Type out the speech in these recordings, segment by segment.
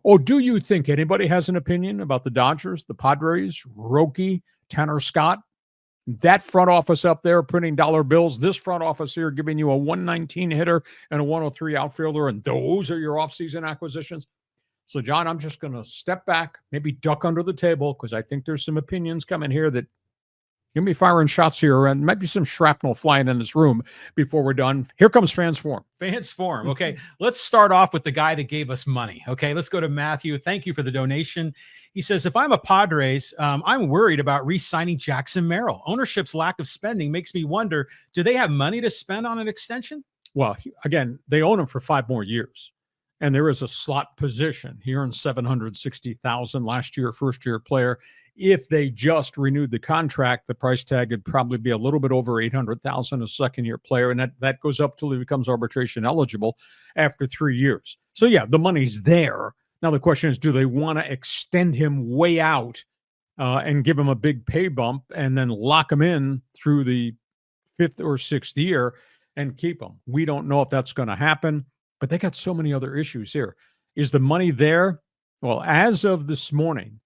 Oh, do you think anybody has an opinion about the Dodgers, the Padres, Roki, Tanner Scott? That front office up there printing dollar bills, this front office here giving you a 119 hitter and a 103 outfielder, and those are your offseason acquisitions. So, John, I'm just going to step back, maybe duck under the table, because I think there's some opinions coming here that you'll be firing shots here, and maybe some shrapnel flying in this room before we're done. Here comes Fans Forum. Fans Forum. Okay, let's start off with the guy that gave us money. Okay, let's go to Matthew. Thank you for the donation. He says, if I'm a Padres, I'm worried about re-signing Jackson Merrill. Ownership's lack of spending makes me wonder, do they have money to spend on an extension? Well, again, they own him for 5 more years. And there is a slot position. He earned $760,000 last year, first-year player. If they just renewed the contract, the price tag would probably be a little bit over $800,000 a second-year player, and that goes up till he becomes arbitration eligible after 3 years. So, yeah, the money's there. Now, the question is, do they want to extend him way out and give him a big pay bump and then lock him in through the 5th or 6th year and keep him? We don't know if that's going to happen, but they got so many other issues here. Is the money there? Well, as of this morning,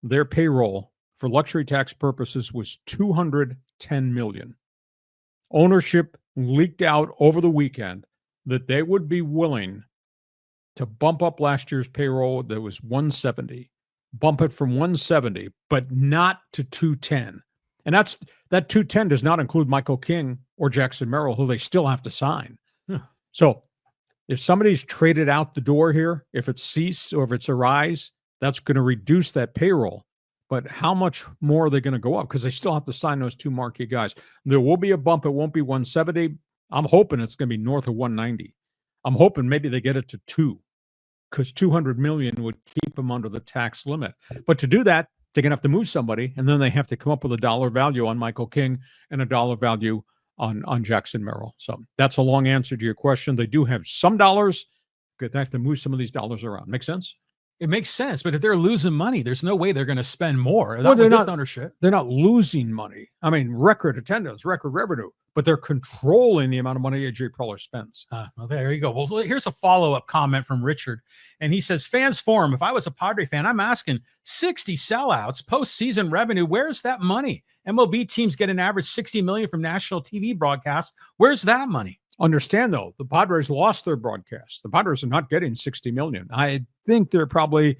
their payroll for luxury tax purposes was $210 million. Ownership leaked out over the weekend that they would be willing to bump up last year's payroll that was 170, bump it from 170, but not to 210. And that 210 does not include Michael King or Jackson Merrill, who they still have to sign. So if somebody's traded out the door here, if it's Cease or if it's Arise, that's going to reduce that payroll. But how much more are they going to go up? Because they still have to sign those 2 marquee guys. There will be a bump. It won't be 170. I'm hoping it's going to be north of 190. I'm hoping maybe they get it to 2, because $200 million would keep them under the tax limit. But to do that, they're going to have to move somebody, and then they have to come up with a dollar value on Michael King and a dollar value on Jackson Merrill. So that's a long answer to your question. They do have some dollars. Good, they have to move some of these dollars around. Make sense? It makes sense, but if they're losing money, there's no way they're going to spend more. Well, they're not ownership. They're not losing money. I mean, record attendance, record revenue, but they're controlling the amount of money AJ Preller spends. Well, there you go. Well, so here's a follow-up comment from Richard, and he says, Fans Forum, if I was a Padre fan, I'm asking 60 sellouts, postseason revenue, where's that money? MLB teams get an average $60 million from national TV broadcasts. Where's that money? Understand, though, the Padres lost their broadcast. The Padres are not getting $60 million. I think they're probably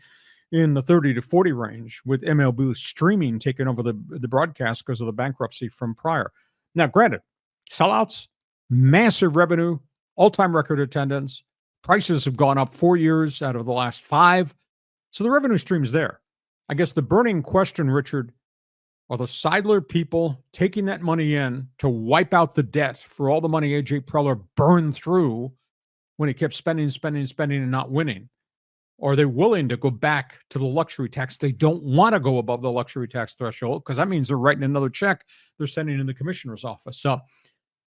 in the 30 to 40 range with MLB streaming taking over the broadcast because of the bankruptcy from prior. Now, granted, sellouts, massive revenue, all-time record attendance. Prices have gone up 4 years out of the last 5. So the revenue stream's there. I guess the burning question, Richard, are the Seidler people taking that money in to wipe out the debt for all the money AJ Preller burned through when he kept spending and not winning? Or are they willing to go back to the luxury tax? They don't want to go above the luxury tax threshold because that means they're writing another check they're sending in the commissioner's office. So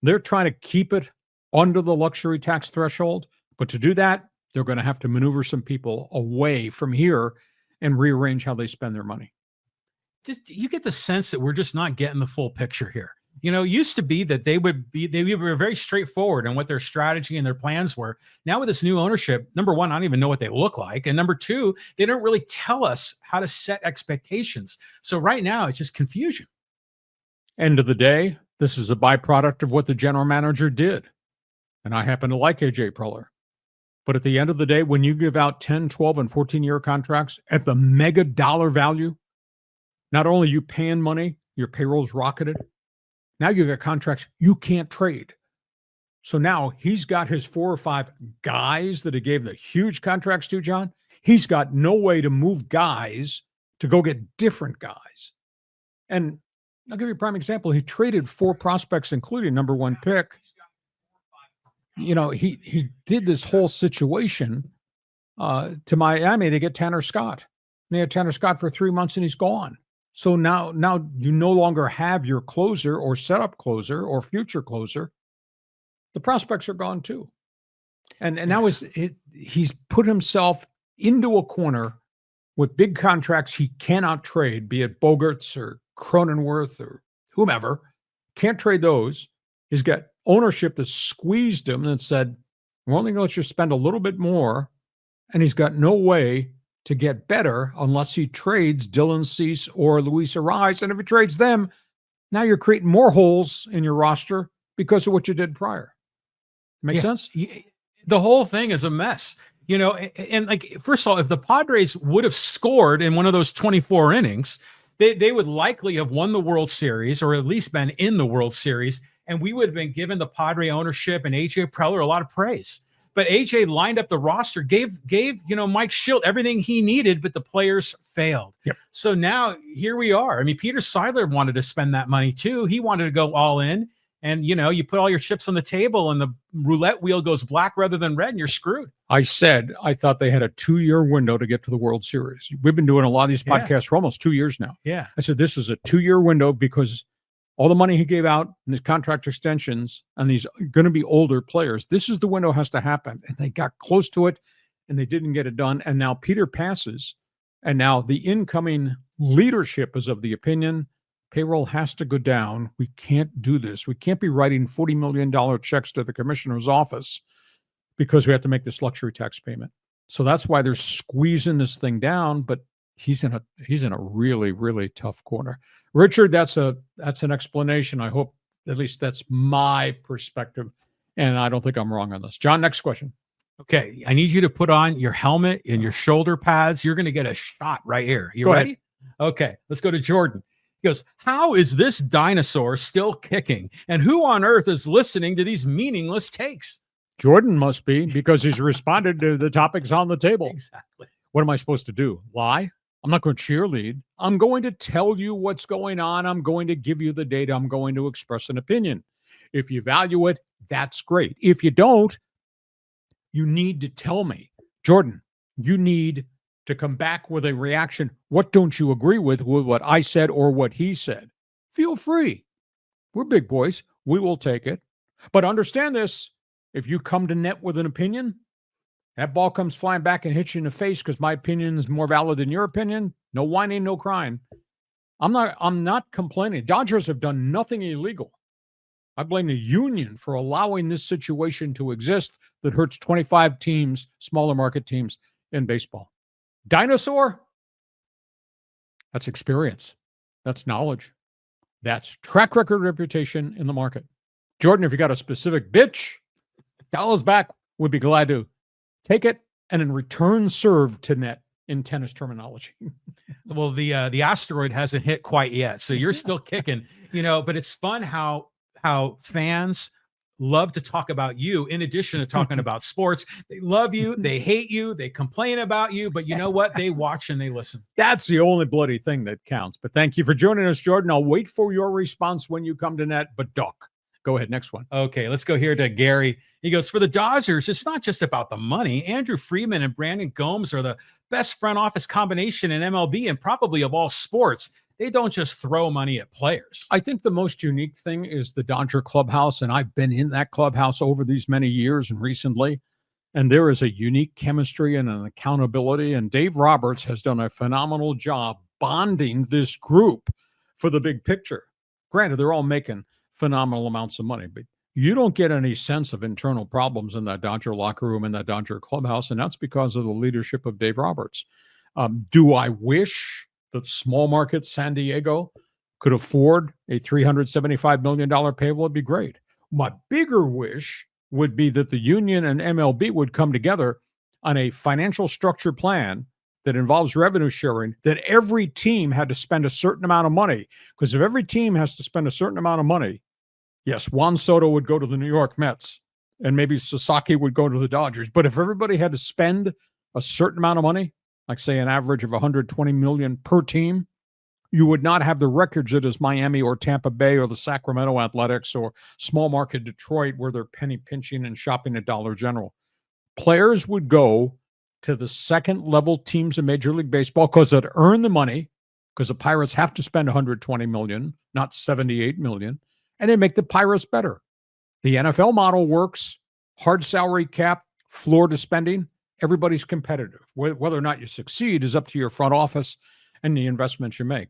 they're trying to keep it under the luxury tax threshold. But to do that, they're going to have to maneuver some people away from here and rearrange how they spend their money. You get the sense that we're just not getting the full picture here. You know, it used to be that they were very straightforward on what their strategy and their plans were. Now with this new ownership, number one, I don't even know what they look like. And number two, they don't really tell us how to set expectations. So right now it's just confusion. End of the day, this is a byproduct of what the general manager did. And I happen to like AJ Preller. But at the end of the day, when you give out 10, 12, and 14-year contracts at the mega dollar value, not only are you paying money, your payroll's rocketed. Now you got contracts you can't trade. So now he's got his 4 or 5 guys that he gave the huge contracts to, John. He's got no way to move guys to go get different guys. And I'll give you a prime example. He traded 4 prospects, including number 1 pick. You know, he did this whole situation to Miami to get Tanner Scott. And they had Tanner Scott for 3 months and he's gone. So now you no longer have your closer or setup closer or future closer. The prospects are gone too. And now he's put himself into a corner with big contracts he cannot trade, be it Bogarts or Cronenworth or whomever. Can't trade those. He's got ownership that squeezed him and said, we're only going to let you spend a little bit more. And he's got no way to get better unless he trades Dylan Cease or Luis Ariz. And if he trades them, now you're creating more holes in your roster because of what you did prior. Make sense? The whole thing is a mess. And like, first of all, if the Padres would have scored in one of those 24 innings, they would likely have won the World Series, or at least been in the World Series, and we would have been given the Padre ownership and AJ Preller a lot of praise. But AJ lined up the roster, gave Mike Schilt everything he needed, but the players failed. Yep. So now here we are. I mean, Peter Seidler wanted to spend that money too. He wanted to go all in. And, you put all your chips on the table and the roulette wheel goes black rather than red, and you're screwed. I said I thought they had a 2-year window to get to the World Series. We've been doing a lot of these podcasts for almost 2 years now. Yeah. I said this is a 2-year window because all the money he gave out and his contract extensions and these going to be older players, this is the window has to happen. And they got close to it and they didn't get it done. And now Peter passes. And now the incoming leadership is of the opinion payroll has to go down. We can't do this. We can't be writing $40 million checks to the commissioner's office because we have to make this luxury tax payment. So that's why they're squeezing this thing down, but he's in a really, really tough corner. Richard, that's an explanation. I hope at least that's my perspective, and I don't think I'm wrong on this. John, next question. Okay, I need you to put on your helmet and your shoulder pads. You're going to get a shot right here. You ready? Ahead. Okay, let's go to Jordan. He goes, how is this dinosaur still kicking? And who on earth is listening to these meaningless takes? Jordan must be, because he's responded to the topics on the table. Exactly. What am I supposed to do? Lie? I'm not going to cheerlead. I'm going to tell you what's going on. I'm going to give you the data. I'm going to express an opinion. If you value it, that's great. If you don't, you need to tell me. Jordan, you need to come back with a reaction. What don't you agree with what I said or what he said? Feel free. We're big boys. We will take it. But understand this. If you come to net with an opinion, that ball comes flying back and hits you in the face because my opinion is more valid than your opinion. No whining, no crying. I'm not complaining. Dodgers have done nothing illegal. I blame the union for allowing this situation to exist that hurts 25 teams, smaller market teams in baseball. Dinosaur? That's experience. That's knowledge. That's track record reputation in the market. Jordan, if you got a specific bitch, dial us back. We'd be glad to take it and in return serve to net in tennis terminology. Well, the asteroid hasn't hit quite yet, so you're still kicking, but it's fun how fans love to talk about you in addition to talking about sports. They love you, they hate you, they complain about you, but you know what? They watch and they listen. That's the only bloody thing that counts. But thank you for joining us, Jordan. I'll wait for your response when you come to net, but duck. Go ahead, next one. Okay, let's go here to Gary. He goes, for the Dodgers, it's not just about the money. Andrew Freeman and Brandon Gomes are the best front office combination in MLB and probably of all sports. They don't just throw money at players. I think the most unique thing is the Dodger clubhouse, and I've been in that clubhouse over these many years and recently, and there is a unique chemistry and an accountability, and Dave Roberts has done a phenomenal job bonding this group for the big picture. Granted, they're all making phenomenal amounts of money, but you don't get any sense of internal problems in that Dodger locker room, in that Dodger clubhouse, and that's because of the leadership of Dave Roberts. Do I wish that small market San Diego could afford a $375 million payroll? It'd be great. My bigger wish would be that the union and MLB would come together on a financial structure plan that involves revenue sharing, that every team had to spend a certain amount of money. Because if every team has to spend a certain amount of money, yes, Juan Soto would go to the New York Mets, and maybe Sasaki would go to the Dodgers. But if everybody had to spend a certain amount of money, like say an average of $120 million per team, you would not have the records that is Miami or Tampa Bay or the Sacramento Athletics or small market Detroit, where they're penny pinching and shopping at Dollar General. Players would go to the second level teams in Major League Baseball because they'd earn the money, because the Pirates have to spend $120 million, not $78 million, and they make the Pirates better. The NFL model works, hard salary cap, floor to spending. Everybody's competitive. Whether or not you succeed is up to your front office and the investments you make.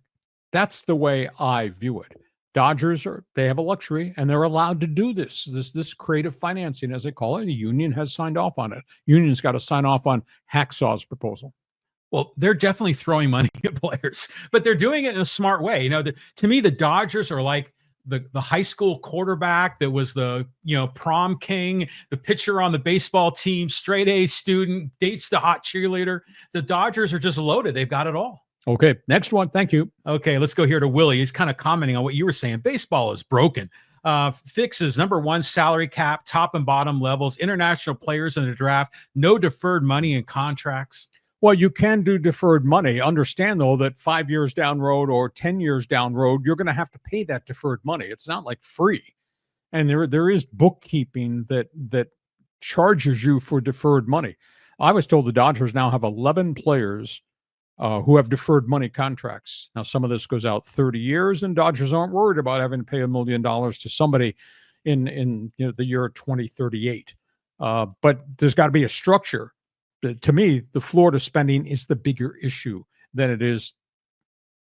That's the way I view it. Dodgers they have a luxury and they're allowed to do this creative financing, as they call it. The union has signed off on it. Union's got to sign off on Hacksaw's proposal. Well, they're definitely throwing money at players, but they're doing it in a smart way. To me, the Dodgers are like the high school quarterback that was the prom king, the pitcher on the baseball team, straight A student, dates the hot cheerleader. The Dodgers are just loaded. They've got it all. Okay, next one. Thank you. Okay, let's go here to Willie. He's kind of commenting on what you were saying. Baseball is broken. Fixes number one, salary cap, top and bottom levels, international players in the draft, no deferred money in contracts. Well, you can do deferred money. Understand, though, that 5 years down road or 10 years down road, you're going to have to pay that deferred money. It's not like free. And there is bookkeeping that charges you for deferred money. I was told the Dodgers now have 11 players who have deferred money contracts. Now, some of this goes out 30 years, and Dodgers aren't worried about having to pay $1 million to somebody in the year 2038. But there's got to be a structure. To me, the Florida spending is the bigger issue than it is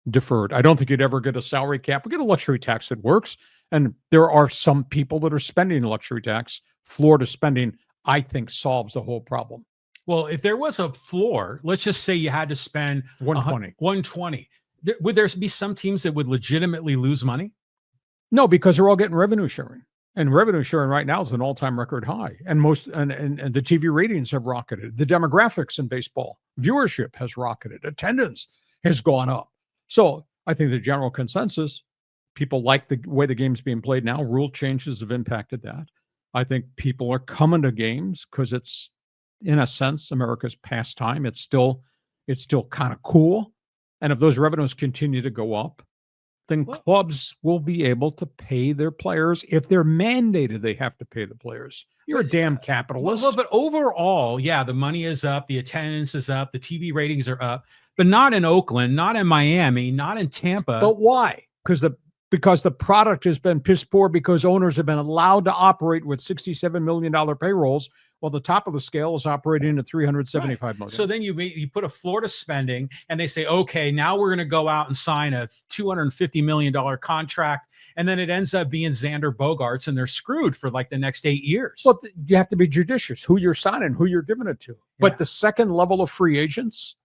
deferred. I don't think you'd ever get a salary cap. We get a luxury tax that works, and there are some people that are spending a luxury tax. Florida spending, I think, solves the whole problem. Well, if there was a floor, let's just say you had to spend 120. Would there be some teams that would legitimately lose money? No, because they're all getting revenue sharing. And revenue sharing right now is an all-time record high. And and the TV ratings have rocketed. The demographics in baseball, viewership has rocketed. Attendance has gone up. So I think the general consensus, people like the way the game's being played now. Rule changes have impacted that. I think people are coming to games because it's, in a sense, America's pastime. It's still kind of cool. And if those revenues continue to go up, then clubs will be able to pay their players if they're mandated they have to pay the players. You're a damn capitalist. Well, but overall, yeah, the money is up, the attendance is up, the TV ratings are up, but not in Oakland, not in Miami, not in Tampa. But why? Because the product has been piss poor because owners have been allowed to operate with $67 million payrolls while the top of the scale is operating at $375 million. So then you put a Florida spending and they say, okay, now we're going to go out and sign a $250 million contract. And then it ends up being Xander Bogaerts and they're screwed for like the next 8 years. Well, you have to be judicious who you're signing, who you're giving it to. Yeah. But the second level of free agents,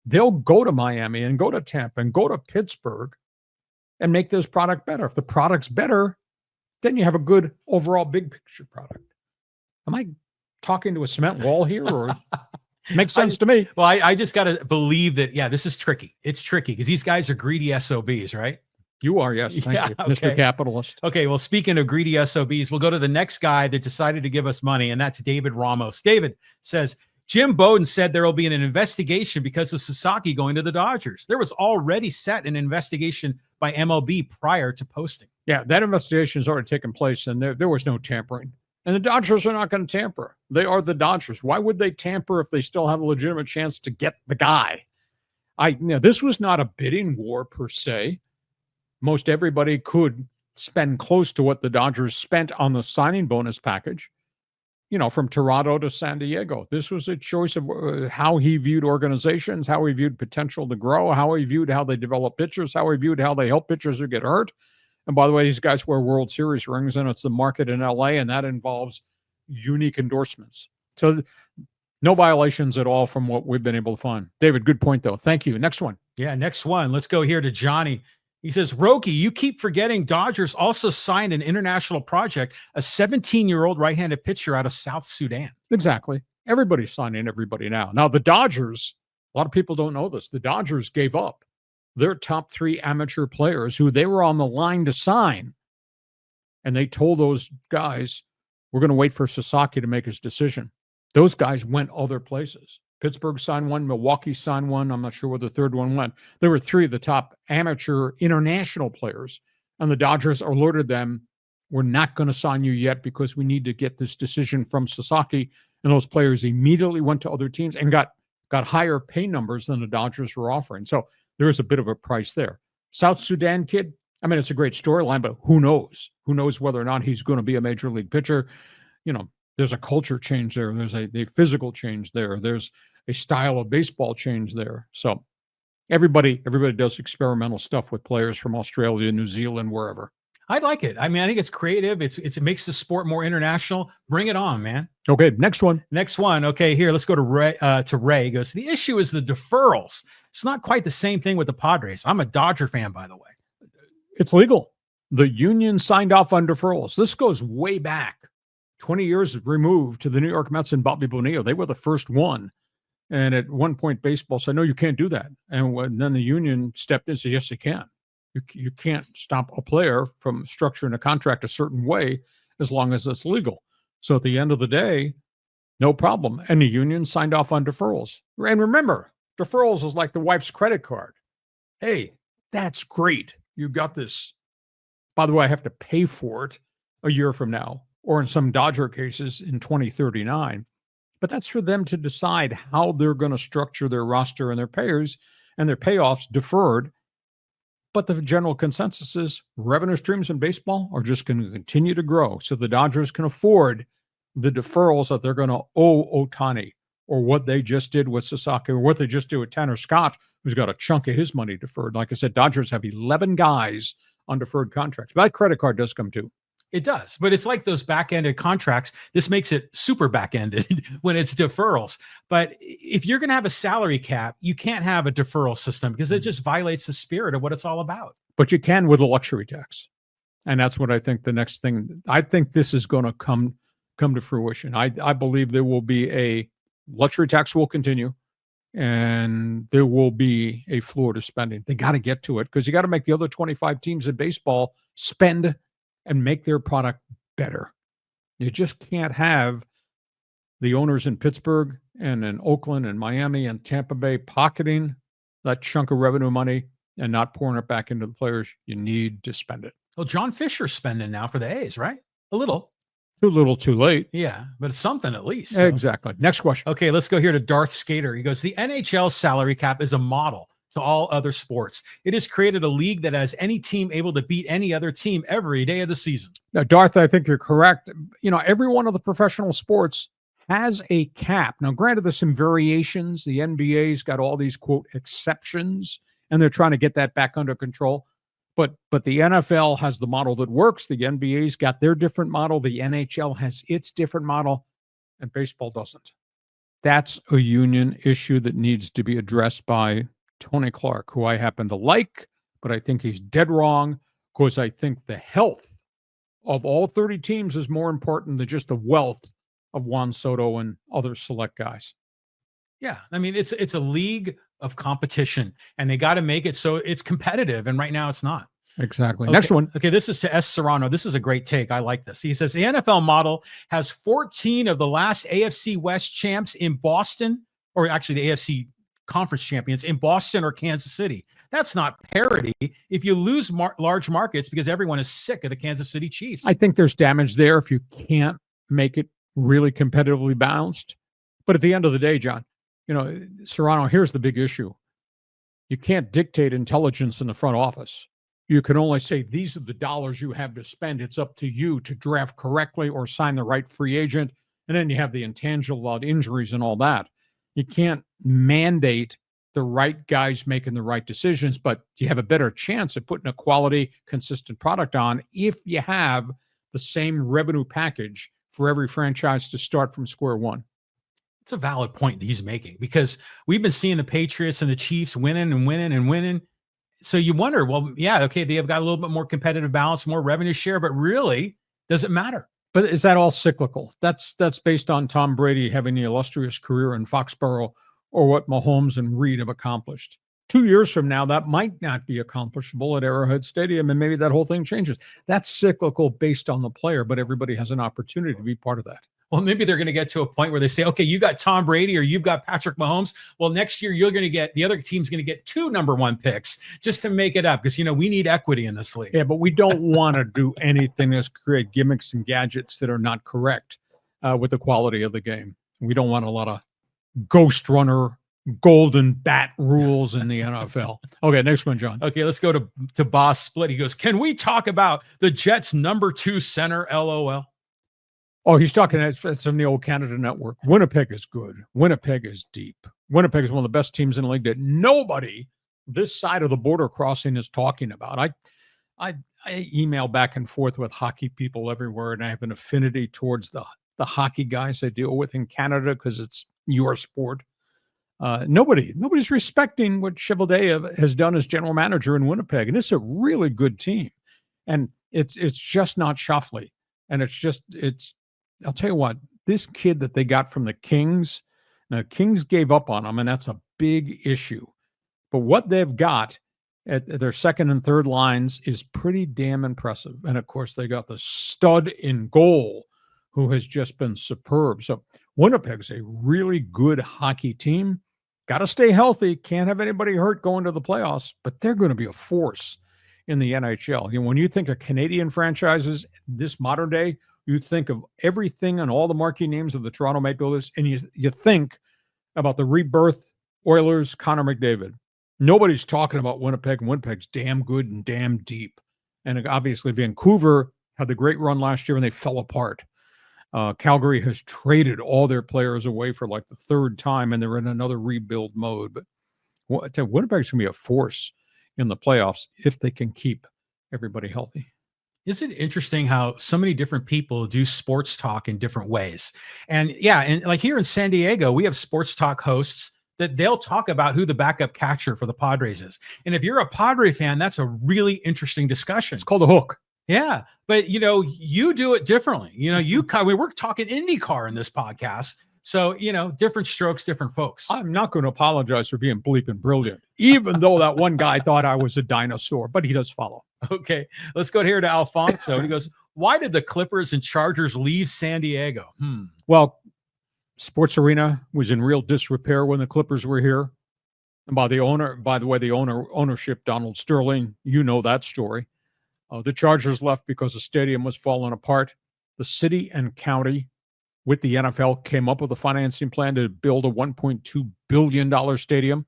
they'll go to Miami and go to Tampa and go to Pittsburgh and make this product better. If the product's better, then you have a good overall big picture product. Am I talking to a cement wall here, or makes sense to me? Well, I just got to believe that, this is tricky. It's tricky because these guys are greedy SOBs, right? You are, yes. Thank you, Mr. Capitalist. Okay, well, speaking of greedy SOBs, we'll go to the next guy that decided to give us money, and that's David Ramos. David says, Jim Bowden said there will be an investigation because of Sasaki going to the Dodgers. There was already set an investigation by MLB prior to posting. Yeah, that investigation has already taken place, and there was no tampering. And the Dodgers are not going to tamper. They are the Dodgers. Why would they tamper if they still have a legitimate chance to get the guy? This was not a bidding war per se. Most everybody could spend close to what the Dodgers spent on the signing bonus package, from Toronto to San Diego. This was a choice of how he viewed organizations, how he viewed potential to grow, how he viewed how they develop pitchers, how he viewed how they help pitchers who get hurt. And by the way, these guys wear World Series rings, and it's the market in LA, and that involves unique endorsements. So no violations at all from what we've been able to find. David, good point, though. Thank you. Next one. Yeah, next one. Let's go here to Johnny. He says, Roki, you keep forgetting Dodgers also signed an international project, a 17-year-old right-handed pitcher out of South Sudan. Exactly. Everybody's signing everybody now. Now, the Dodgers, a lot of people don't know this, the Dodgers gave up their top 3 amateur players who they were on the line to sign. And they told those guys, we're going to wait for Sasaki to make his decision. Those guys went other places. Pittsburgh signed one, Milwaukee signed one. I'm not sure where the third one went. There were 3 of the top amateur international players. And the Dodgers alerted them, we're not going to sign you yet because we need to get this decision from Sasaki. And those players immediately went to other teams and got higher pay numbers than the Dodgers were offering. So there is a bit of a price there. South Sudan kid, it's a great storyline, but who knows? Who knows whether or not he's going to be a major league pitcher? There's a culture change there. There's a physical change there. There's a style of baseball change there. So everybody does experimental stuff with players from Australia, New Zealand, wherever. I like it. I mean, I think it's creative. It makes the sport more international. Bring it on, man. Okay, next one. Next one. Okay, here, let's go to Ray. Ray. He goes, the issue is the deferrals. It's not quite the same thing with the Padres. I'm a Dodger fan, by the way. It's legal. The union signed off on deferrals. This goes way back, 20 years removed, to the New York Mets and Bobby Bonilla. They were the first one. And at one point, baseball said, no, you can't do that. And then the union stepped in and said, yes, you can. You can't stop a player from structuring a contract a certain way as long as it's legal. So at the end of the day, no problem. And the union signed off on deferrals. And remember, deferrals is like the wife's credit card. Hey, that's great. You got this. By the way, I have to pay for it a year from now, or in some Dodger cases in 2039. But that's for them to decide how they're going to structure their roster and their payers and their payoffs deferred. But the general consensus is revenue streams in baseball are just going to continue to grow. So the Dodgers can afford the deferrals that they're going to owe Ohtani, or what they just did with Sasaki, or what they just did with Tanner Scott, who's got a chunk of his money deferred. Like I said, Dodgers have 11 guys on deferred contracts. But that credit card does come too. It does, but it's like those back-ended contracts. This makes it super back-ended when it's deferrals. But if you're going to have a salary cap, you can't have a deferral system because it just violates the spirit of what it's all about. But you can with a luxury tax. And that's what I think the next thing, I think this is going to come to fruition. I believe there will be a luxury tax will continue, and there will be a floor to spending. They got to get to it because you got to make the other 25 teams in baseball spend and make their product better. You just can't have the owners in Pittsburgh and in Oakland and Miami and Tampa Bay pocketing that chunk of revenue money and not pouring it back into the players. You need to spend it. Well, John Fisher's spending now for the A's, right? A little. Too little, too late. Yeah, but it's something at least. So. Exactly. Next question. Okay, let's go here to Darth Skater. He goes, the NHL salary cap is a model to all other sports. It has created a league that has any team able to beat any other team every day of the season. Now, Darth, I think you're correct. You know, every one of the professional sports has a cap. Now, granted, there's some variations. The NBA's got all these, quote, exceptions, and they're trying to get that back under control. But the NFL has the model that works. The NBA's got their different model. The NHL has its different model, and baseball doesn't. That's a union issue that needs to be addressed by Tony Clark, who I happen to like, but I think he's dead wrong, because I think the health of all 30 teams is more important than just the wealth of Juan Soto and other select guys. Yeah, I mean, it's a league of competition, and they got to make it so it's competitive, and right now it's not. Exactly. Okay. Next one. Okay, this is to S. Serrano. This is a great take. I like this. He says, the NFL model has 14 of the last AFC West champs in Boston, or actually the AFC conference champions in Boston or Kansas City. That's not parity if you lose large markets because everyone is sick of the Kansas City Chiefs. I think there's damage there if you can't make it really competitively balanced. But at the end of the day, John, you know, Serrano, here's the big issue. You can't dictate intelligence in the front office. You can only say, these are the dollars you have to spend. It's up to you to draft correctly or sign the right free agent. And then you have the intangible about injuries and all that. You can't mandate the right guys making the right decisions, but you have a better chance of putting a quality, consistent product on if you have the same revenue package for every franchise to start from square one. It's a valid point that he's making, because we've been seeing the Patriots and the Chiefs winning and winning and winning. So you wonder, well, yeah, okay, they have got a little bit more competitive balance, more revenue share, but really, does it matter? But is that all cyclical? That's based on Tom Brady having the illustrious career in Foxborough, or what Mahomes and Reed have accomplished. 2 years from now, that might not be accomplishable at Arrowhead Stadium, and maybe that whole thing changes. That's cyclical based on the player, but everybody has an opportunity to be part of that. Well, maybe they're going to get to a point where they say, okay, you got Tom Brady or you've got Patrick Mahomes. Well, next year you're going to get, the other team's going to get 2 number 1 picks just to make it up, because, you know, we need equity in this league. Yeah, but we don't want to do anything that's create gimmicks and gadgets that are not correct with the quality of the game. We don't want a lot of ghost runner, golden bat rules in the NFL. Okay, next one, John. Okay, let's go to Boss Split. He goes, can we talk about the Jets' number 2 center, LOL? Oh, he's talking from the old Canada Network. Winnipeg is good. Winnipeg is deep. Winnipeg is one of the best teams in the league that nobody this side of the border crossing is talking about. I email back and forth with hockey people everywhere, and I have an affinity towards the hockey guys I deal with in Canada because it's your sport. Nobody's respecting what Chevalier has done as general manager in Winnipeg, and it's a really good team. And it's just not Shoffley, and it's. I'll tell you what, this kid that they got from the Kings. Now, Kings gave up on him, and that's a big issue. But what they've got at their second and third lines is pretty damn impressive. And of course, they got the stud in goal, who has just been superb. So Winnipeg's a really good hockey team. Got to stay healthy. Can't have anybody hurt going to the playoffs, but they're going to be a force in the NHL. When you think of Canadian franchises this modern day, you think of everything and all the marquee names of the Toronto Maple Leafs, and you think about the rebirth Oilers, Connor McDavid. Nobody's talking about Winnipeg, and Winnipeg's damn good and damn deep. And obviously Vancouver had the great run last year, and they fell apart. Calgary has traded all their players away for like the third time, and they're in another rebuild mode. But Winnipeg's going to be a force in the playoffs if they can keep everybody healthy. Isn't it interesting how so many different people do sports talk in different ways? And yeah, and like here in San Diego, we have sports talk hosts that they'll talk about who the backup catcher for the Padres is. And if you're a Padre fan, that's a really interesting discussion. It's called a hook. Yeah. But, you do it differently. We're talking IndyCar in this podcast. So, different strokes, different folks. I'm not going to apologize for being bleeping brilliant, even though that one guy thought I was a dinosaur, but he does follow. Okay. Let's go here to Alfonso. He goes, why did the Clippers and Chargers leave San Diego? Well, Sports Arena was in real disrepair when the Clippers were here. And by the way, the ownership, Donald Sterling, you know that story. The Chargers left because the stadium was falling apart. The city and county with the NFL came up with a financing plan to build a $1.2 billion stadium.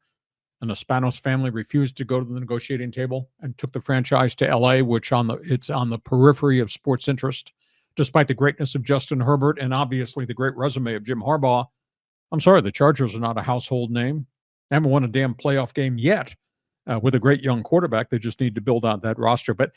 And the Spanos family refused to go to the negotiating table and took the franchise to LA, which it's on the periphery of sports interest. Despite the greatness of Justin Herbert and obviously the great resume of Jim Harbaugh, I'm sorry, the Chargers are not a household name. They haven't won a damn playoff game yet with a great young quarterback. They just need to build out that roster. But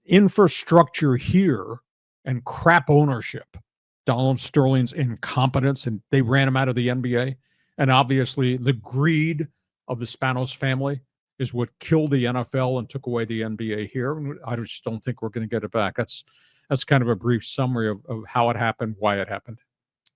infrastructure here and crap ownership, Donald Sterling's incompetence, and they ran him out of the NBA. And obviously the greed of the Spanos family is what killed the NFL and took away the NBA here. And I just don't think we're going to get it back. That's kind of a brief summary of how it happened, why it happened.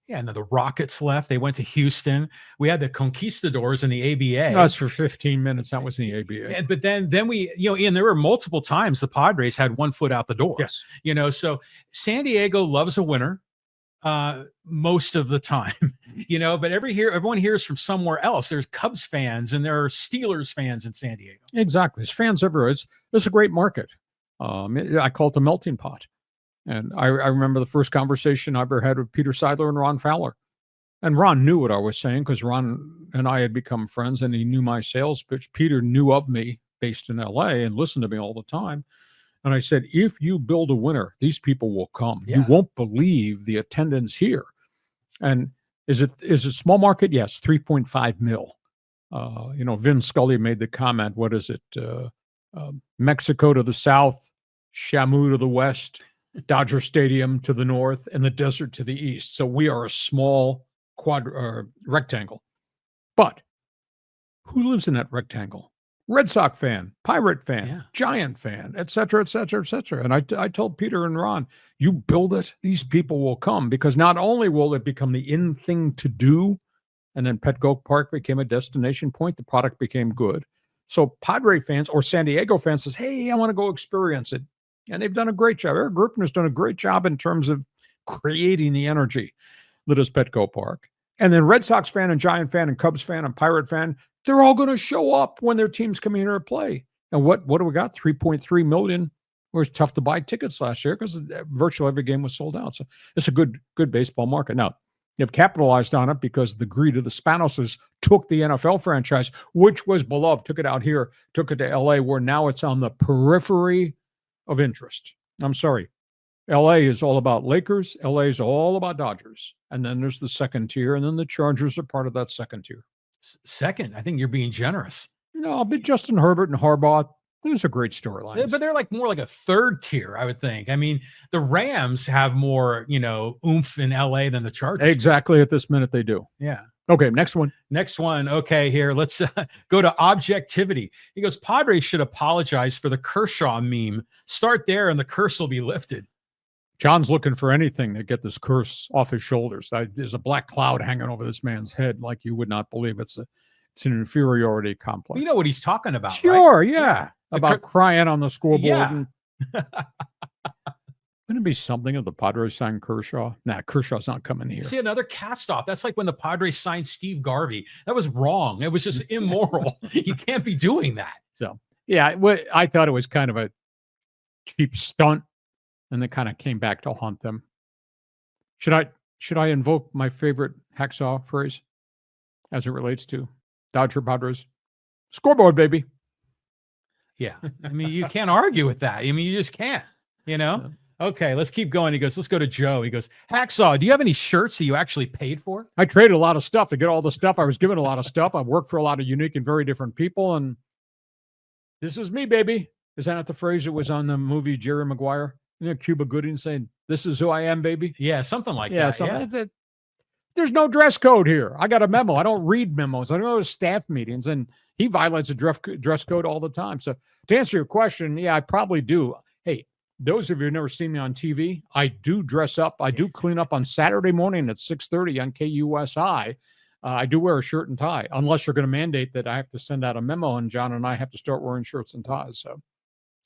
Yeah, and then the Rockets left. They went to Houston. We had the Conquistadors in the ABA. That's for 15 minutes. That was in the ABA. But then we, Ian, there were multiple times the Padres had one foot out the door. Yes. So San Diego loves a winner most of the time, but everyone hears from somewhere else. There's Cubs fans and there are Steelers fans in San Diego. Exactly. There's fans everywhere. It's a great market. I call it the melting pot. And I remember the first conversation I ever had with Peter Seidler and Ron Fowler. And Ron knew what I was saying because Ron and I had become friends and he knew my sales pitch. Peter knew of me based in LA and listened to me all the time. And I said, if you build a winner, these people will come. Yeah. You won't believe the attendance here. And is it small market? Yes, 3.5 mil. Vin Scully made the comment, what is it? Mexico to the south, Shamu to the west, Dodger Stadium to the north, and the desert to the east. So we are a small rectangle. But who lives in that rectangle? Red Sox fan, Pirate fan, Giant fan, et cetera, et cetera, et cetera. And I told Peter and Ron, you build it, these people will come, because not only will it become the in thing to do, and then Petco Park became a destination point, the product became good. So Padre fans or San Diego fans says, hey, I want to go experience it. And they've done a great job. Eric Griffin has done a great job in terms of creating the energy that is Petco Park. And then Red Sox fan and Giant fan and Cubs fan and Pirate fan, they're all going to show up when their teams come here to play. And what do we got? 3.3 million. It was tough to buy tickets last year because virtually every game was sold out. So it's a good baseball market. Now, they've capitalized on it because the greed of the Spanoses took the NFL franchise, which was beloved, took it out here, took it to LA, where now it's on the periphery of interest. I'm sorry. LA is all about Lakers. LA is all about Dodgers. And then there's the second tier, and then the Chargers are part of that second tier. Second, I think you're being generous. No, but Justin Herbert and Harbaugh, Those are great storylines. But they're like more like a third tier, I would think. I mean, the Rams have more, oomph in LA than the Chargers. Exactly. At this minute, they do. Yeah. Okay, next one. Okay, here. Let's go to objectivity. He goes, Padres should apologize for the Kershaw meme. Start there and the curse will be lifted. John's looking for anything to get this curse off his shoulders. There's a black cloud hanging over this man's head like you would not believe. It's an inferiority complex. You know what he's talking about, sure, right? Yeah. About crying on the scoreboard. Yeah. Wouldn't it be something if the Padres signed Kershaw? Nah, Kershaw's not coming here. See, another cast off. That's like when the Padres signed Steve Garvey. That was wrong. It was just immoral. You can't be doing that. So, yeah, I thought it was kind of a cheap stunt, and it kind of came back to haunt them. Should I invoke my favorite Hacksaw phrase as it relates to Dodger Padres? Scoreboard, baby. Yeah. I mean, you can't argue with that. I mean, you just can't, Okay, let's keep going. He goes, let's go to Joe. He goes, Hacksaw, do you have any shirts that you actually paid for? I traded a lot of stuff to get all the stuff. I was given a lot of stuff. I've worked for a lot of unique and very different people. And this is me, baby. Is that not the phrase that was on the movie Jerry Maguire? Cuba Gooding saying, this is who I am, baby. Yeah, something like that. Yeah. There's no dress code here. I got a memo. I don't read memos. I don't go to staff meetings. And he violates a dress code all the time. So to answer your question, yeah, I probably do. Hey, those of you who've never seen me on TV, I do dress up. I do clean up on Saturday morning at 6:30 on KUSI. I do wear a shirt and tie, unless you're going to mandate that I have to send out a memo and John and I have to start wearing shirts and ties. So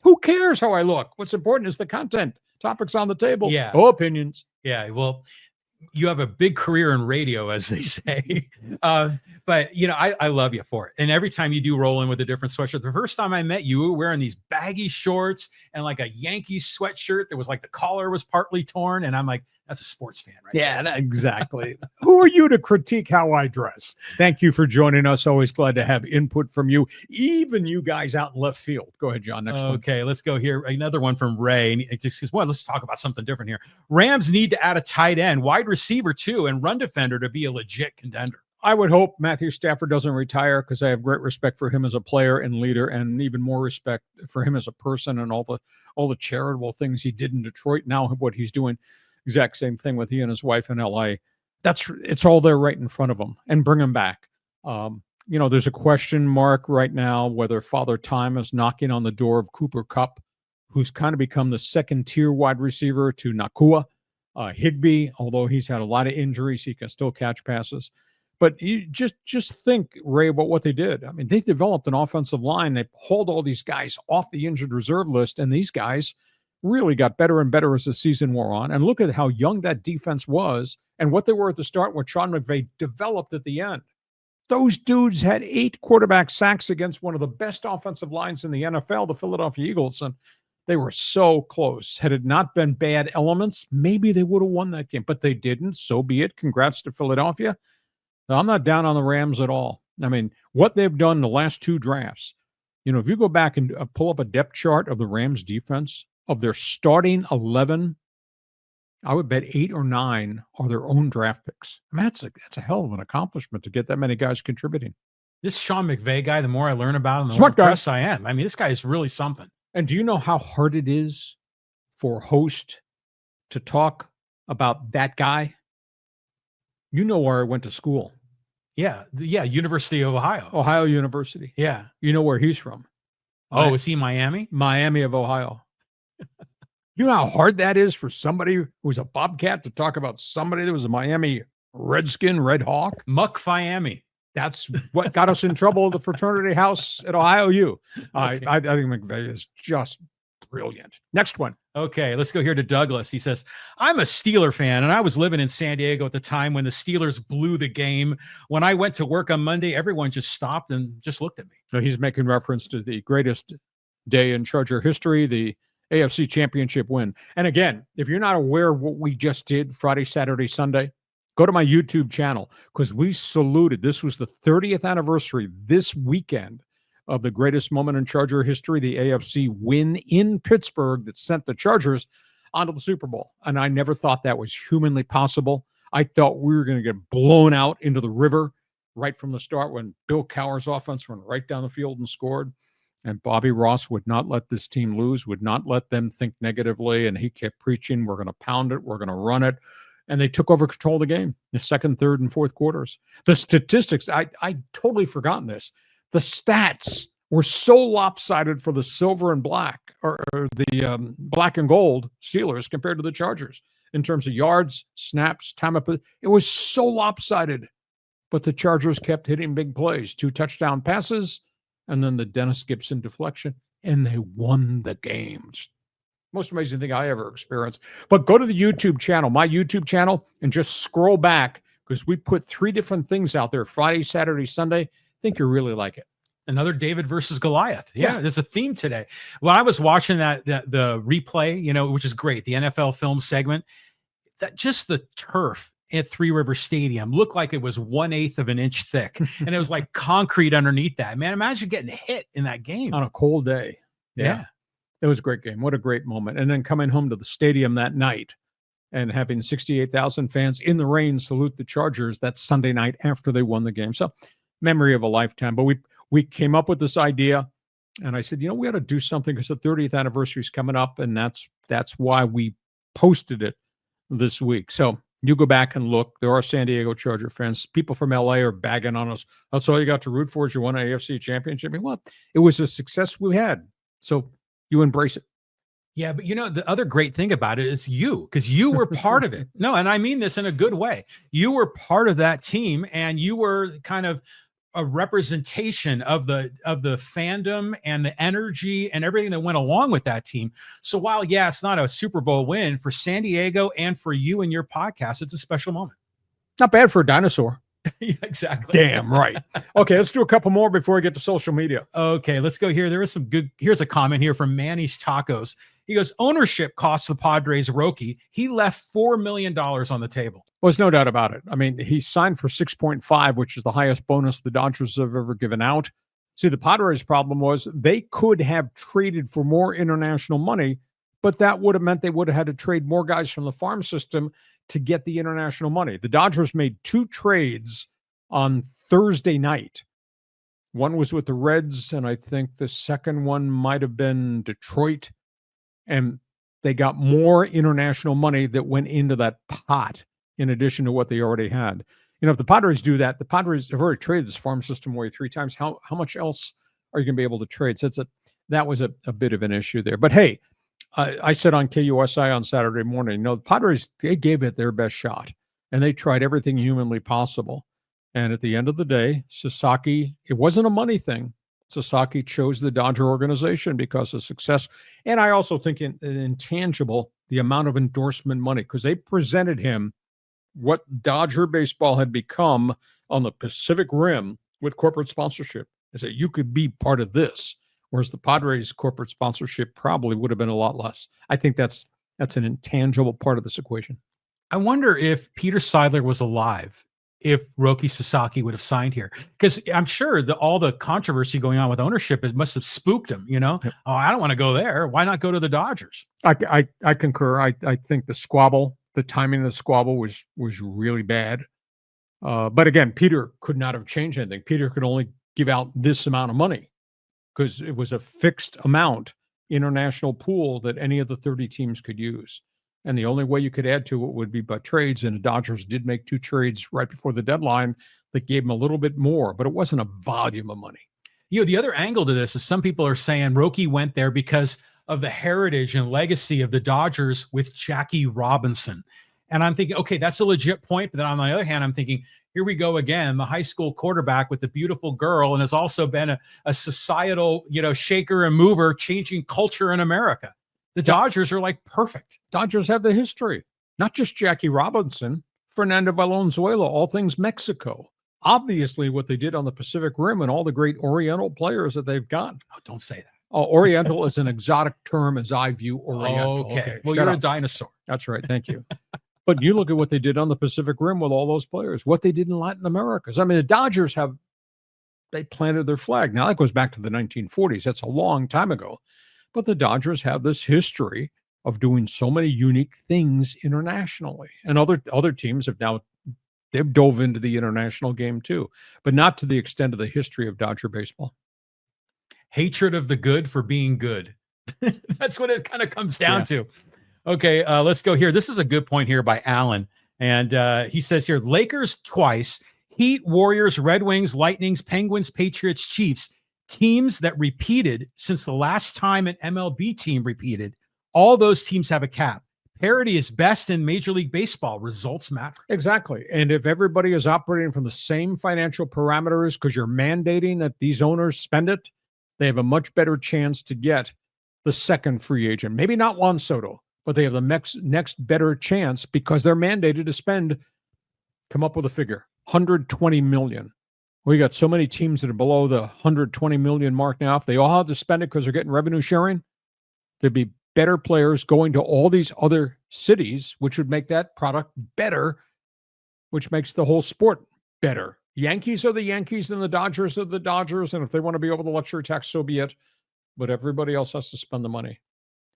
who cares how I look? What's important is the content. Topics on the table. Yeah. No opinions. Yeah. Well, you have a big career in radio, as they say. But, I love you for it. And every time you do roll in with a different sweatshirt, the first time I met you, you were wearing these baggy shorts and like a Yankees sweatshirt that was like the collar was partly torn. And I'm like, that's a sports fan, right? Yeah, exactly. Who are you to critique how I dress? Thank you for joining us. Always glad to have input from you, even you guys out in left field. Go ahead, John. Next one. Okay, let's go here. Another one from Ray. And it just says, well, let's talk about something different here. Rams need to add a tight end, wide receiver too, and run defender to be a legit contender. I would hope Matthew Stafford doesn't retire because I have great respect for him as a player and leader, and even more respect for him as a person and all the charitable things he did in Detroit. Now what he's doing, exact same thing with he and his wife in LA. It's all there right in front of him, and bring him back. There's a question mark right now whether Father Time is knocking on the door of Cooper Kupp, who's kind of become the second tier wide receiver to Nakua. Higbee, although he's had a lot of injuries, he can still catch passes. But you just think, Ray, about what they did. I mean, they developed an offensive line. They hauled all these guys off the injured reserve list, and these guys really got better and better as the season wore on. And look at how young that defense was and what they were at the start, what Sean McVey developed at the end. Those dudes had 8 quarterback sacks against one of the best offensive lines in the NFL, the Philadelphia Eagles, and they were so close. Had it not been bad elements, maybe they would have won that game, but they didn't. So be it. Congrats to Philadelphia. Now, I'm not down on the Rams at all. I mean, what they've done in the last 2 drafts, if you go back and pull up a depth chart of the Rams defense, of their starting 11, I would bet 8 or 9 are their own draft picks. I mean, that's a hell of an accomplishment to get that many guys contributing. This Sean McVay guy, the more I learn about him, the Smart more guy. impressed I am. I mean, this guy is really something. And do you know how hard it is for a host to talk about that guy? You know where I went to school. Yeah. University of Ohio. Ohio University. Yeah. You know where he's from. Oh, is he Miami? Miami of Ohio. You know how hard that is for somebody who's a Bobcat to talk about somebody that was a Miami Redskin, Red Hawk? Muck Miami. That's what got us in trouble at the fraternity house at Ohio U. Okay. I think McVey is just brilliant. Next one. Okay, let's go here to Douglas. He says, I'm a Steeler fan, and I was living in San Diego at the time when the Steelers blew the game. When I went to work on Monday, everyone just stopped and just looked at me. So he's making reference to the greatest day in Charger history, the AFC Championship win. And again, if you're not aware of what we just did Friday, Saturday, Sunday, go to my YouTube channel because we saluted. This was the 30th anniversary this weekend of the greatest moment in Charger history, the AFC win in Pittsburgh that sent the Chargers onto the Super Bowl. And I never thought that was humanly possible. I thought we were going to get blown out into the river right from the start when Bill Cowher's offense went right down the field and scored. And Bobby Ross would not let this team lose, would not let them think negatively. And he kept preaching, we're going to pound it, we're going to run it. And they took over control of the game, the second, third, and fourth quarters. The statistics, I totally forgotten this. The stats were so lopsided for the silver and black, or the black and gold Steelers compared to the Chargers in terms of yards, snaps, time up. It was so lopsided. But the Chargers kept hitting big plays, 2 touchdown passes, and then the Dennis Gibson deflection, and they won the game. Just most amazing thing I ever experienced. But go to the YouTube channel, my YouTube channel, and just scroll back because we put 3 different things out there, Friday, Saturday, Sunday. I think you'll really like it. Another David versus Goliath. Yeah, there's a theme today. Well, I was watching the replay, which is great, the NFL film segment, that just the turf at Three River Stadium looked like it was 1/8 of an inch thick. And it was like concrete underneath that. Man, imagine getting hit in that game. On a cold day. Yeah. It was a great game. What a great moment. And then coming home to the stadium that night and having 68,000 fans in the rain salute the Chargers that Sunday night after they won the game. So memory of a lifetime. But we came up with this idea, and I said, we ought to do something because the 30th anniversary is coming up, and that's why we posted it this week. So you go back and look. There are San Diego Charger fans. People from LA are bagging on us. That's all you got to root for is you won an AFC championship. Well, it was a success we had. So you embrace it. Yeah, but the other great thing about it is because you were part of it. No, and I mean this in a good way. You were part of that team, and you were kind of a representation of the fandom and the energy and everything that went along with that team. So while, it's not a Super Bowl win for San Diego and for you and your podcast, it's a special moment. Not bad for a dinosaur. Yeah, exactly. Damn right. Okay, let's do a couple more before we get to social media. Okay, let's go here. There is some good. Here's a comment here from Manny's Tacos. He goes, ownership costs the Padres Roki. He left $4 million on the table. Well, there's no doubt about it. I mean, he signed for 6.5, which is the highest bonus the Dodgers have ever given out. See, the Padres' problem was they could have traded for more international money, but that would have meant they would have had to trade more guys from the farm system to get the international money. The Dodgers made 2 trades on Thursday night. One was with the Reds, and I think the second one might have been Detroit. And they got more international money that went into that pot in addition to what they already had. If the Padres do that, the Padres have already traded this farm system away 3 times. How much else are you going to be able to trade? So that was a bit of an issue there. But hey, I said on KUSI on Saturday morning, the Padres, they gave it their best shot, and they tried everything humanly possible. And at the end of the day, Sasaki, it wasn't a money thing. Sasaki chose the Dodger organization because of success. And I also think an intangible, the amount of endorsement money, because they presented him what Dodger baseball had become on the Pacific Rim with corporate sponsorship. They said, you could be part of this. Whereas the Padres corporate sponsorship probably would have been a lot less. I think that's an intangible part of this equation. I wonder if Peter Seidler was alive, if Roki Sasaki would have signed here, because I'm sure all the controversy going on with ownership must have spooked him. Yep. Oh, I don't want to go there. Why not go to the Dodgers? I concur. I think the squabble, the timing of the squabble was really bad. But again, Peter could not have changed anything. Peter could only give out this amount of money because it was a fixed amount international pool that any of the 30 teams could use. And the only way you could add to it would be by trades. And the Dodgers did make 2 trades right before the deadline that gave them a little bit more, but it wasn't a volume of money. The other angle to this is some people are saying Roki went there because of the heritage and legacy of the Dodgers with Jackie Robinson. And I'm thinking, okay, that's a legit point. But then on the other hand, I'm thinking, here we go again, the high school quarterback with the beautiful girl and has also been a societal, shaker and mover, changing culture in America. The Dodgers are like perfect. Dodgers have the history, not just Jackie Robinson, Fernando Valenzuela, all things Mexico. Obviously, what they did on the Pacific Rim and all the great Oriental players that they've got. Oh, don't say that. Oriental is an exotic term as I view Oriental. Okay. Well, you're a dinosaur. That's right. Thank you. But you look at what they did on the Pacific Rim with all those players, what they did in Latin America. I mean, the Dodgers they planted their flag. Now, that goes back to the 1940s. That's a long time ago. But the Dodgers have this history of doing so many unique things internationally. And other teams they've dove into the international game too, but not to the extent of the history of Dodger baseball. hatred of the good for being good. That's what it kind of comes down to. Okay, let's go here. This is a good point here by Alan. And he says here, Lakers twice, Heat, Warriors, Red Wings, Lightnings, Penguins, Patriots, Chiefs, teams that repeated since the last time an MLB team repeated. All those teams have a cap. Parity is best in Major League Baseball. Results matter. Exactly. And if everybody is operating from the same financial parameters because you're mandating that these owners spend it, they have a much better chance to get the second free agent. Maybe not Juan Soto, but they have the next better chance because they're mandated to spend, come up with a figure, $120 million. We got so many teams that are below the $120 million mark now. If they all have to spend it because they're getting revenue sharing, there'd be better players going to all these other cities, which would make that product better, which makes the whole sport better. Yankees are the Yankees and the Dodgers are the Dodgers. And if they want to be over the luxury tax, so be it. But everybody else has to spend the money.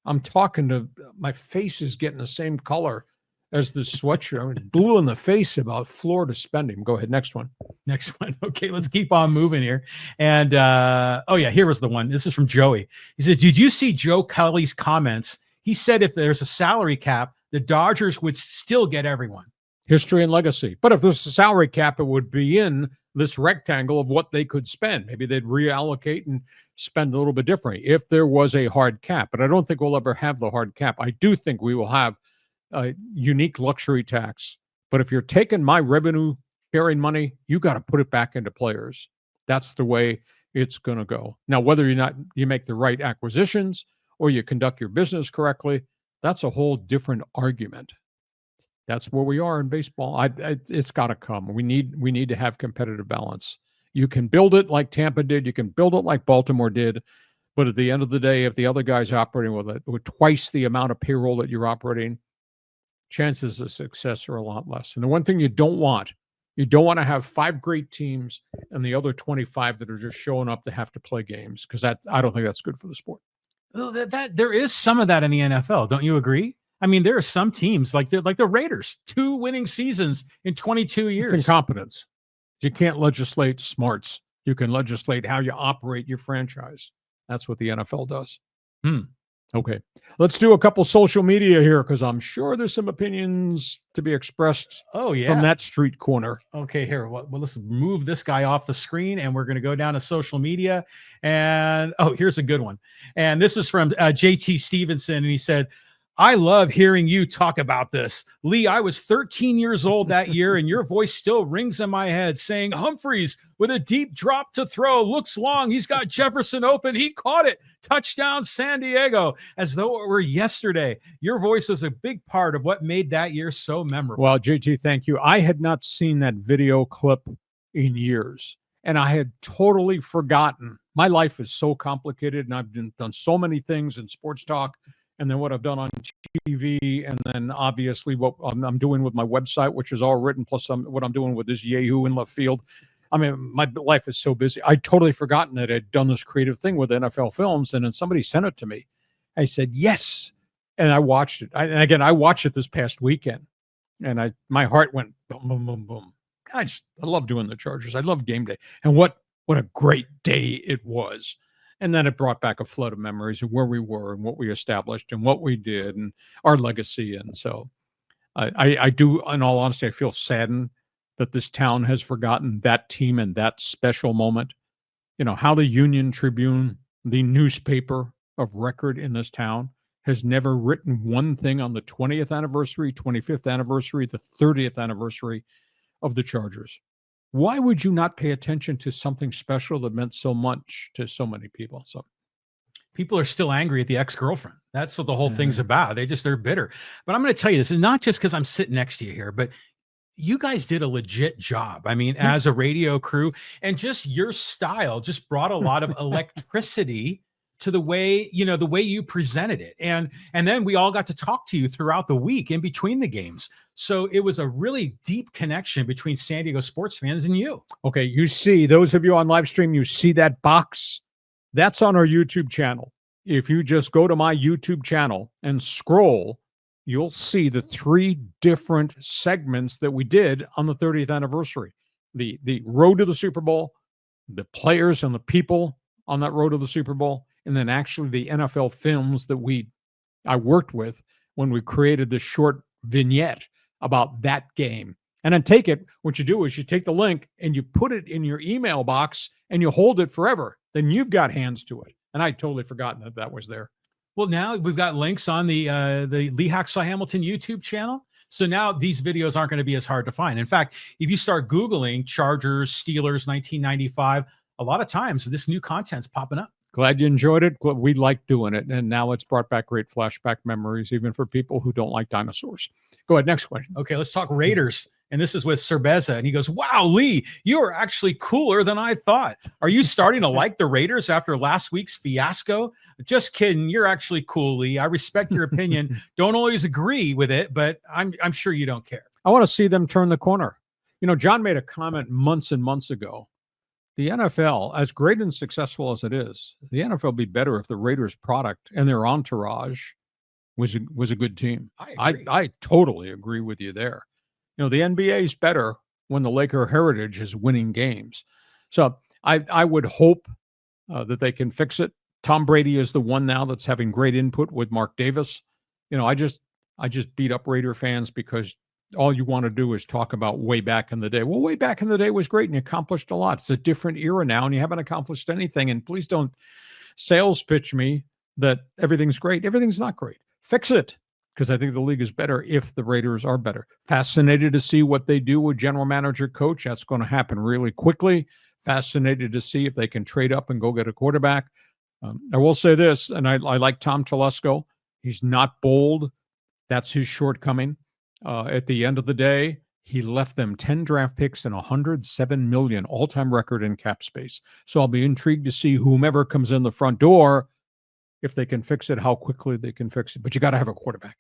I'm talking to, my face is getting the same color as the sweatshirt. I'm blue in the face about Florida spending. Go ahead. Next one. Next one. Okay, let's keep on moving here. And here was the one. This is from Joey. He says, did you see Joe Kelly's comments? He said if there's a salary cap, the Dodgers would still get everyone. History and legacy. But if there's a salary cap, it would be in this rectangle of what they could spend. Maybe they'd reallocate and spend a little bit differently if there was a hard cap. But I don't think we'll ever have the hard cap. I do think we will have a unique luxury tax. But if you're taking my revenue sharing money, you got to put it back into players. That's the way it's going to go. Now, whether you make the right acquisitions or you conduct your business correctly, that's a whole different argument. That's where we are in baseball. It's got to come. We need to have competitive balance. You can build it like Tampa did. You can build it like Baltimore did. But at the end of the day, if the other guy's operating with twice the amount of payroll that you're operating, chances of success are a lot less. And the one thing you don't want to have 5 great teams and the other 25 that are just showing up to have to play games, because I don't think that's good for the sport. Well, that there is some of that in the NFL. Don't you agree? I mean, there are some teams like the Raiders, 2 winning seasons in 22 years. It's incompetence. You can't legislate smarts. You can legislate how you operate your franchise. That's what the NFL does. Okay. Let's do a couple social media here because I'm sure there's some opinions to be expressed from that street corner. Okay, here. Well, let's move this guy off the screen and we're going to go down to social media. And here's a good one. And this is from JT Stevenson. And he said, I love hearing you talk about this. Lee, I was 13 years old that year, and your voice still rings in my head saying, Humphries with a deep drop to throw, looks long. He's got Jefferson open. He caught it. Touchdown, San Diego, as though it were yesterday. Your voice was a big part of what made that year so memorable. Well, JT, thank you. I had not seen that video clip in years, and I had totally forgotten. My life is so complicated, and I've done so many things in sports talk. And then what I've done on TV, and then obviously what I'm doing with my website, which is all written, plus what I'm doing with this Yahoo in left field. I mean, my life is so busy. I'd totally forgotten that I'd done this creative thing with NFL Films, and then somebody sent it to me. I said, yes. And I watched it. I watched it this past weekend, and my heart went boom, boom, boom, boom. I love doing the Chargers. I love game day. And what a great day it was. And then it brought back a flood of memories of where we were and what we established and what we did and our legacy. And so I do, in all honesty, I feel saddened that this town has forgotten that team and that special moment. You know, how the Union Tribune, the newspaper of record in this town, has never written one thing on the 20th anniversary, 25th anniversary, the 30th anniversary of the Chargers. Why would you not pay attention to something special that meant so much to so many people? So people are still angry at the ex-girlfriend. That's what the whole thing's about. They're bitter. But I'm going to tell you this, and not just because I'm sitting next to you here, but you guys did a legit job. I mean, as a radio crew, and just your style just brought a lot of electricity to the way you presented it. And then we all got to talk to you throughout the week in between the games. So it was a really deep connection between San Diego sports fans and you. Okay. You see, those of you on live stream, you see that box? That's on our YouTube channel. If you just go to my YouTube channel and scroll, you'll see the 3 different segments that we did on the 30th anniversary. The road to the Super Bowl, the players and the people on that road to the Super Bowl, and then actually the NFL films that I worked with when we created this short vignette about that game. And then take it, what you do is you take the link and you put it in your email box and you hold it forever. Then you've got hands to it. And I'd totally forgotten that was there. Well, now we've got links on the Lee Hacksaw Hamilton YouTube channel. So now these videos aren't going to be as hard to find. In fact, if you start Googling Chargers, Steelers, 1995, a lot of times this new content's popping up. Glad you enjoyed it. We like doing it. And now it's brought back great flashback memories, even for people who don't like dinosaurs. Go ahead. Next question. Okay, let's talk Raiders. And this is with Cerbeza. And he goes, wow, Lee, you are actually cooler than I thought. Are you starting to like the Raiders after last week's fiasco? Just kidding. You're actually cool, Lee. I respect your opinion. Don't always agree with it, but I'm sure you don't care. I want to see them turn the corner. John made a comment months and months ago. The NFL, as great and successful as it is, the NFL would be better if the Raiders product and their entourage was a good team. I totally agree with you there. The NBA is better when the Laker heritage is winning games. So I would hope that they can fix it. Tom Brady is the one now that's having great input with Mark Davis. I just beat up Raider fans because all you want to do is talk about way back in the day. Well, way back in the day was great and you accomplished a lot. It's a different era now and you haven't accomplished anything. And please don't sales pitch me that everything's great. Everything's not great. Fix it, because I think the league is better if the Raiders are better. Fascinated to see what they do with general manager coach. That's going to happen really quickly. Fascinated to see if they can trade up and go get a quarterback. I will say this, and I like Tom Telesco. He's not bold. That's his shortcoming. At the end of the day, he left them 10 draft picks and $107 million all-time record in cap space. So I'll be intrigued to see whomever comes in the front door, if they can fix it, how quickly they can fix it. But you got to have a quarterback.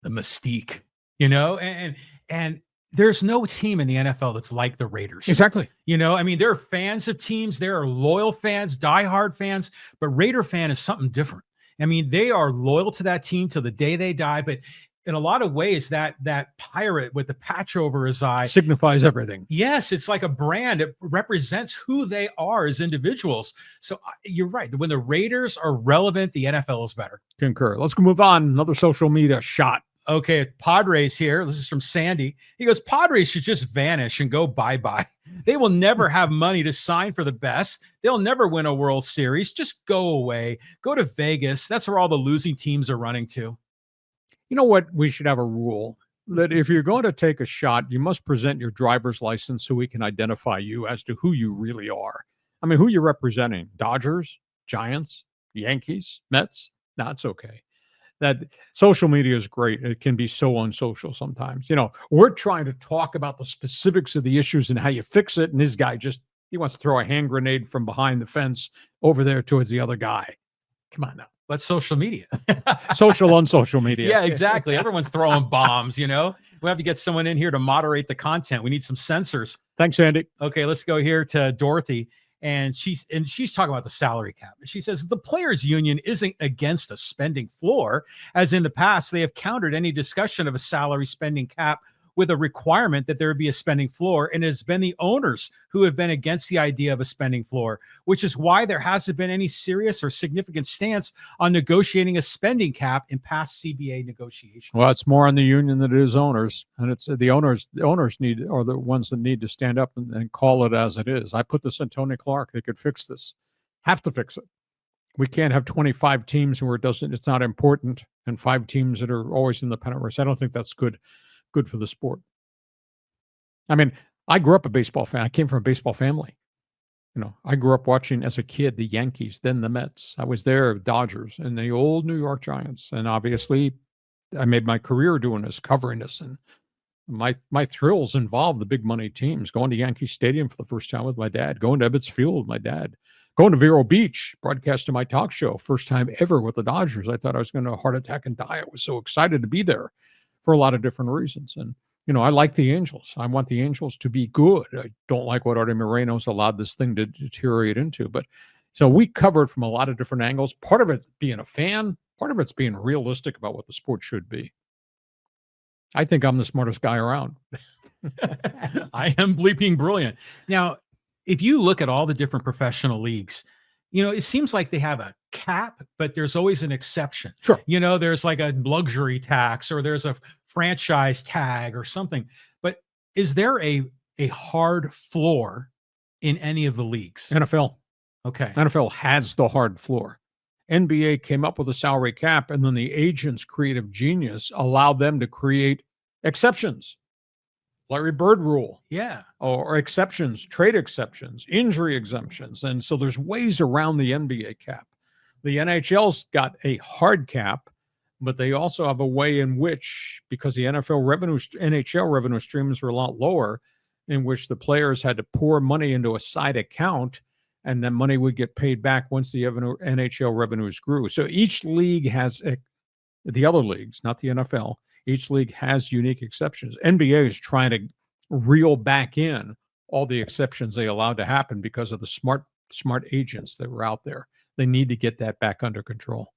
The mystique, and there's no team in the NFL that's like the Raiders. Exactly. There are fans of teams. There are loyal fans, diehard fans, but Raider fan is something different. They are loyal to that team till the day they die, but in a lot of ways, that pirate with the patch over his eye signifies everything. Yes, it's like a brand. It represents who they are as individuals. So you're right. When the Raiders are relevant, the NFL is better. Concur. Let's move on. Another social media shot. Okay, Padres here. This is from Sandy. He goes, Padres should just vanish and go bye-bye. They will never have money to sign for the best. They'll never win a World Series. Just go away. Go to Vegas. That's where all the losing teams are running to. You know what? We should have a rule that if you're going to take a shot, you must present your driver's license so we can identify you as to who you really are. Who you're representing? Dodgers, Giants, Yankees, Mets? No, it's okay. That social media is great. It can be so unsocial sometimes. We're trying to talk about the specifics of the issues and how you fix it. And this guy he wants to throw a hand grenade from behind the fence over there towards the other guy. Come on now. That's social media. Social on social media. Yeah, exactly. Everyone's throwing bombs, We have to get someone in here to moderate the content. We need some censors. Thanks, Andy. Okay, let's go here to Dorothy. And she's talking about the salary cap. She says the players union isn't against a spending floor. As in the past, they have countered any discussion of a salary spending cap with a requirement that there would be a spending floor. And it has been the owners who have been against the idea of a spending floor, which is why there hasn't been any serious or significant stance on negotiating a spending cap in past CBA negotiations. Well, it's more on the union than it is owners. And it's the owners are the ones that need to stand up and call it as it is. I put this on Tony Clark. They could fix this. Have to fix it. We can't have 25 teams where it's not important, and 5 teams that are always in the pennant race. I don't think that's good for the sport. I grew up a baseball fan. I came from a baseball family. I grew up watching as a kid the Yankees, then the Mets. I was there, Dodgers, and the old New York Giants. And obviously, I made my career doing this, covering this. And my thrills involved the big money teams. Going to Yankee Stadium for the first time with my dad. Going to Ebbets Field with my dad. Going to Vero Beach, broadcasting my talk show. First time ever with the Dodgers. I thought I was going to have a heart attack and die. I was so excited to be there for a lot of different reasons. And, I like the Angels. I want the Angels to be good. I don't like what Artie Moreno's allowed this thing to deteriorate into. But so we covered from a lot of different angles. Part of it being a fan, part of it's being realistic about what the sport should be. I think I'm the smartest guy around. I am bleeping brilliant. Now, if you look at all the different professional leagues, it seems like they have a cap, but there's always an exception. Sure. There's like a luxury tax or there's a franchise tag or something. But is there a hard floor in any of the leagues? NFL. Okay. NFL has the hard floor. NBA came up with a salary cap, and then the agent's creative genius allowed them to create exceptions. Larry Bird rule. Yeah. Or exceptions, trade exceptions, injury exemptions. And so there's ways around the NBA cap. The NHL's got a hard cap, but they also have a way in which, because the NHL revenue streams are a lot lower, in which the players had to pour money into a side account, and then money would get paid back once the NHL revenues grew. So each league has the other leagues, not the NFL. Each league has unique exceptions. NBA is trying to reel back in all the exceptions they allowed to happen because of the smart agents that were out there. They need to get that back under control.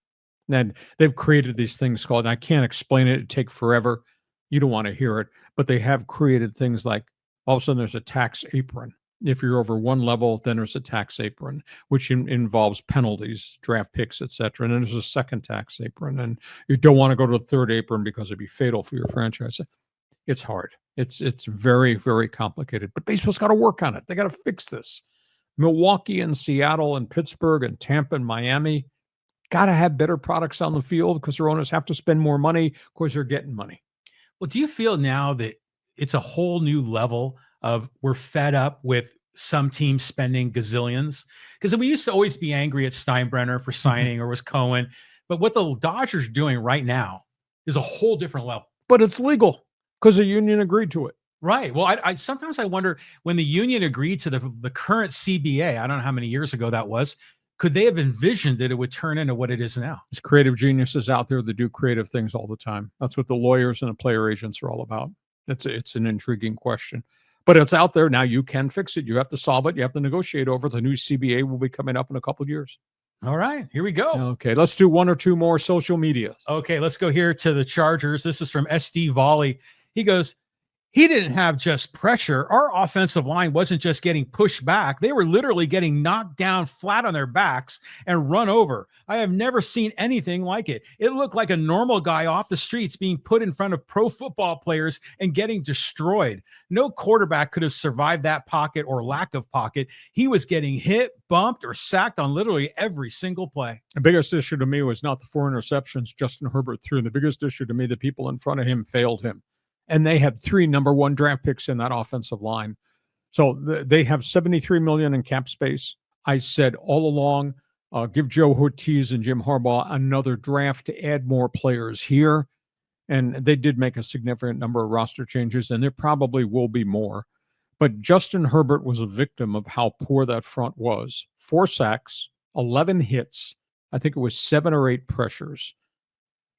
And they've created these things called, and I can't explain it, it'd take forever. You don't want to hear it, but they have created things like, all of a sudden there's a tax apron. If you're over one level, then there's a tax apron, which involves penalties, draft picks, etc. And then there's a second tax apron, and you don't want to go to a third apron because it'd be fatal for your franchise. It's hard. It's very, very complicated. But baseball's got to work on it. They got to fix this. Milwaukee and Seattle and Pittsburgh and Tampa and Miami got to have better products on the field because their owners have to spend more money because they're getting money. Well, do you feel now that it's a whole new level of we're fed up with some teams spending gazillions? Because we used to always be angry at Steinbrenner for signing or was Cohen. But what the Dodgers are doing right now is a whole different level. But it's legal because the union agreed to it. Right. Well, I sometimes I wonder, when the union agreed to the current CBA, I don't know how many years ago that was, could they have envisioned that it would turn into what it is now? There's creative geniuses out there that do creative things all the time. That's what the lawyers and the player agents are all about. It's an intriguing question. But it's out there now. You can fix it. You have to solve it. You have to negotiate over it. The new CBA will be coming up in a couple of years. All right, here we go. Okay, let's do one or two more social media. Okay, let's go here to the Chargers. This is from SD Volley. He goes, he didn't have just pressure. Our offensive line wasn't just getting pushed back. They were literally getting knocked down flat on their backs and run over. I have never seen anything like it. It looked like a normal guy off the streets being put in front of pro football players and getting destroyed. No quarterback could have survived that pocket or lack of pocket. He was getting hit, bumped, or sacked on literally every single play. The biggest issue to me was not the 4 interceptions Justin Herbert threw. The biggest issue to me, the people in front of him failed him. And they had 3 number 1 draft picks in that offensive line. So they have $73 million in cap space. I said all along, give Joe Ortiz and Jim Harbaugh another draft to add more players here. And they did make a significant number of roster changes, and there probably will be more. But Justin Herbert was a victim of how poor that front was. 4 sacks, 11 hits. I think it was 7 or 8 pressures.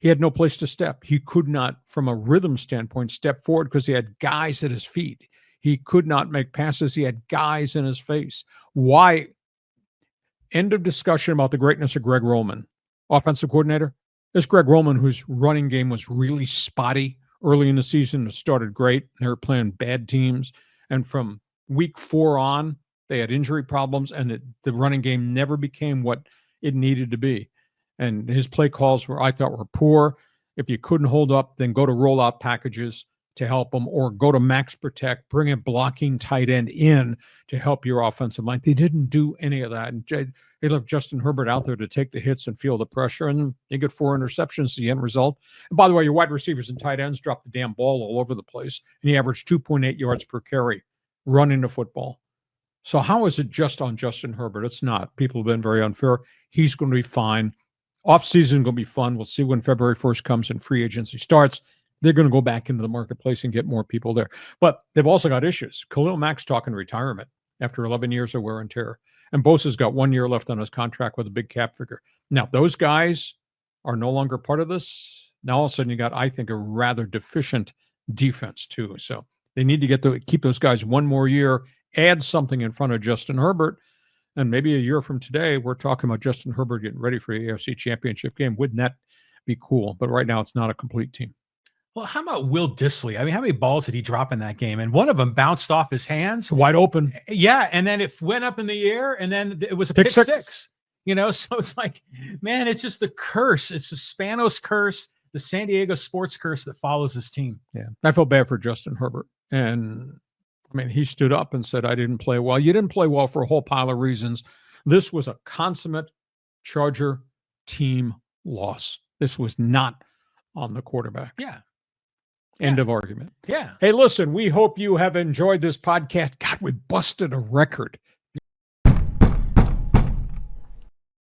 He had no place to step. He could not, from a rhythm standpoint, step forward because he had guys at his feet. He could not make passes. He had guys in his face. Why? End of discussion about the greatness of Greg Roman, offensive coordinator. This Greg Roman, whose running game was really spotty early in the season. It started great. They were playing bad teams. And from week 4 on, they had injury problems, and the running game never became what it needed to be. And his play calls I thought were poor. If you couldn't hold up, then go to rollout packages to help them, or go to max protect, bring a blocking tight end in to help your offensive line. They didn't do any of that. And they left Justin Herbert out there to take the hits and feel the pressure, and you get 4 interceptions, the end result. And by the way, your wide receivers and tight ends dropped the damn ball all over the place, and he averaged 2.8 yards per carry running the football. So how is it just on Justin Herbert? It's not. People have been very unfair. He's going to be fine. Off-season going to be fun. We'll see when February 1st comes and free agency starts. They're going to go back into the marketplace and get more people there. But they've also got issues. Khalil Mack's talking retirement after 11 years of wear and tear. And Bosa's got 1 year left on his contract with a big cap figure. Now, those guys are no longer part of this. Now, all of a sudden, you got, I think, a rather deficient defense, too. So they need to keep those guys 1 more year, add something in front of Justin Herbert. And maybe a year from today, we're talking about Justin Herbert getting ready for the AFC Championship game. Wouldn't that be cool? But right now, it's not a complete team. Well, how about Will Dissly? I mean, how many balls did he drop in that game? And one of them bounced off his hands. Wide open. Yeah, and then it went up in the air, and then it was a pick six. So it's like, man, it's just the curse. It's the Spanos curse, the San Diego sports curse that follows this team. Yeah. I feel bad for Justin Herbert. And I mean, he stood up and said, I didn't play well. You didn't play well for a whole pile of reasons. This was a consummate Charger team loss. This was not on the quarterback. Yeah. End of argument. Yeah. Hey, listen, we hope you have enjoyed this podcast. God, we busted a record.